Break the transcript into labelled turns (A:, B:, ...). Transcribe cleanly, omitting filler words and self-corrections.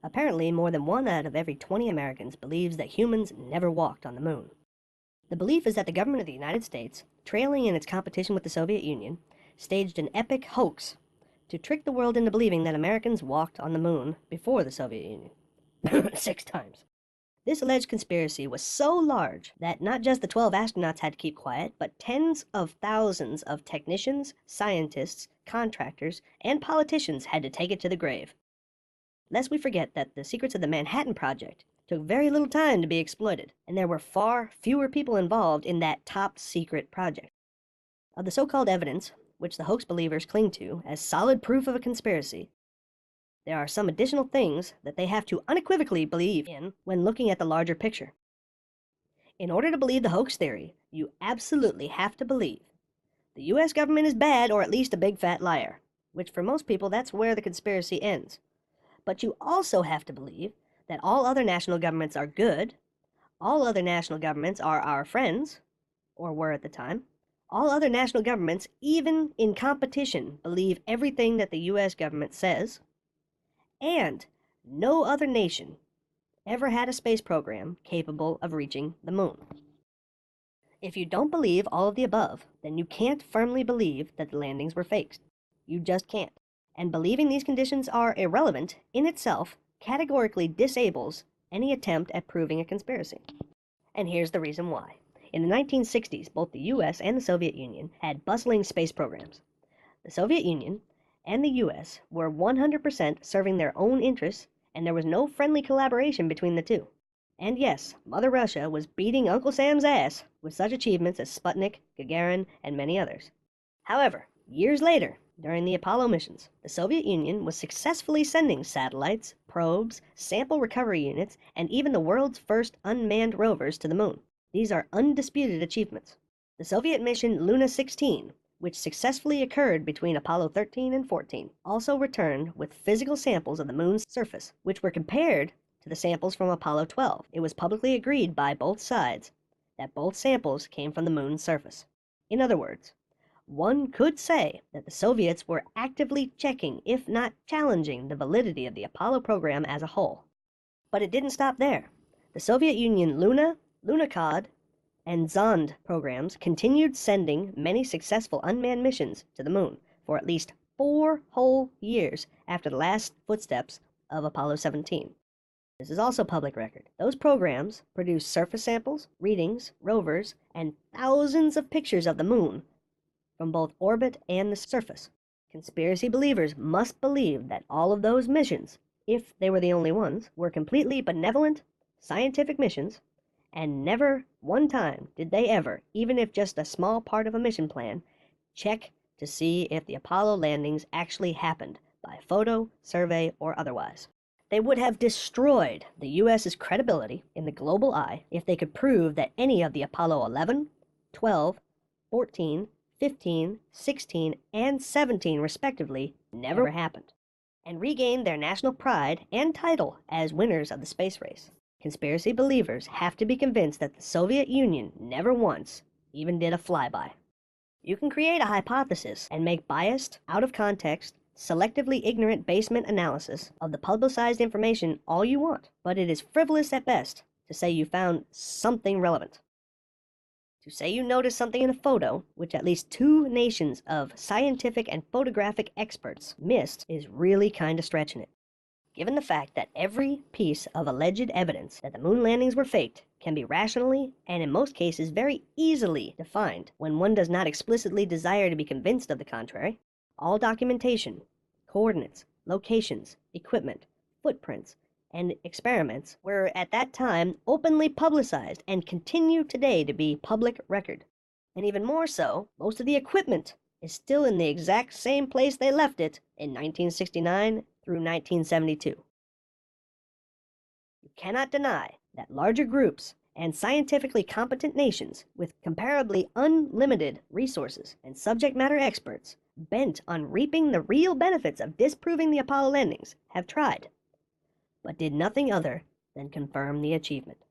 A: Apparently, more than 1 out of every 20 Americans believes that humans never walked on the moon. The belief is that the government of the United States, trailing in its competition with the Soviet Union, staged an epic hoax to trick the world into believing that Americans walked on the moon before the Soviet Union. 6 times. This alleged conspiracy was so large that not just the 12 astronauts had to keep quiet, but tens of thousands of technicians, scientists, contractors, and politicians had to take it to the grave. Lest we forget that the secrets of the Manhattan Project took very little time to be exploited, and there were far fewer people involved in that top-secret project. Of the so-called evidence, which the hoax believers cling to as solid proof of a conspiracy, there are some additional things that they have to unequivocally believe in when looking at the larger picture. In order to believe the hoax theory, you absolutely have to believe the U.S. government is bad or at least a big fat liar, which for most people that's where the conspiracy ends. But you also have to believe that all other national governments are good, all other national governments are our friends, or were at the time, all other national governments, even in competition, believe everything that the U.S. government says, and no other nation ever had a space program capable of reaching the moon. If you don't believe all of the above, then you can't firmly believe that the landings were faked. You just can't. And believing these conditions are irrelevant in itself categorically disables any attempt at proving a conspiracy. And here's the reason why. In the 1960s, both the US and the Soviet Union had bustling space programs. The Soviet Union and the US were 100% serving their own interests, and there was no friendly collaboration between the two. And yes, Mother Russia was beating Uncle Sam's ass with such achievements as Sputnik, Gagarin, and many others. However, years later, during the Apollo missions, the Soviet Union was successfully sending satellites, probes, sample recovery units, and even the world's first unmanned rovers to the moon. These are undisputed achievements. The Soviet mission Luna 16, which successfully occurred between Apollo 13 and 14, also returned with physical samples of the moon's surface, which were compared to the samples from Apollo 12. It was publicly agreed by both sides that both samples came from the moon's surface. In other words, one could say that the Soviets were actively checking, if not challenging, the validity of the Apollo program as a whole. But it didn't stop there. The Soviet Union Luna, Lunokhod, and Zond programs continued sending many successful unmanned missions to the moon for at least 4 whole years after the last footsteps of Apollo 17. This is also public record. Those programs produced surface samples, readings, rovers, and thousands of pictures of the moon from both orbit and the surface. Conspiracy believers must believe that all of those missions, if they were the only ones, were completely benevolent, scientific missions, and never one time did they ever, even if just a small part of a mission plan, check to see if the Apollo landings actually happened by photo, survey, or otherwise. They would have destroyed the U.S.'s credibility in the global eye if they could prove that any of the Apollo 11, 12, 14, 15, 16, and 17, respectively, never happened, and regained their national pride and title as winners of the space race. Conspiracy believers have to be convinced that the Soviet Union never once even did a flyby. You can create a hypothesis and make biased, out-of-context, selectively ignorant basement analysis of the publicized information all you want, but it is frivolous at best to say you found something relevant. To say you noticed something in a photo, which at least 2 nations of scientific and photographic experts missed, is really kind of stretching it. Given the fact that every piece of alleged evidence that the moon landings were faked can be rationally, and in most cases very easily, defined when one does not explicitly desire to be convinced of the contrary, all documentation, coordinates, locations, equipment, footprints, and experiments were at that time openly publicized and continue today to be public record. And even more so, most of the equipment is still in the exact same place they left it in 1969 through 1972. You cannot deny that larger groups and scientifically competent nations with comparably unlimited resources and subject matter experts bent on reaping the real benefits of disproving the Apollo landings have tried, but did nothing other than confirm the achievement.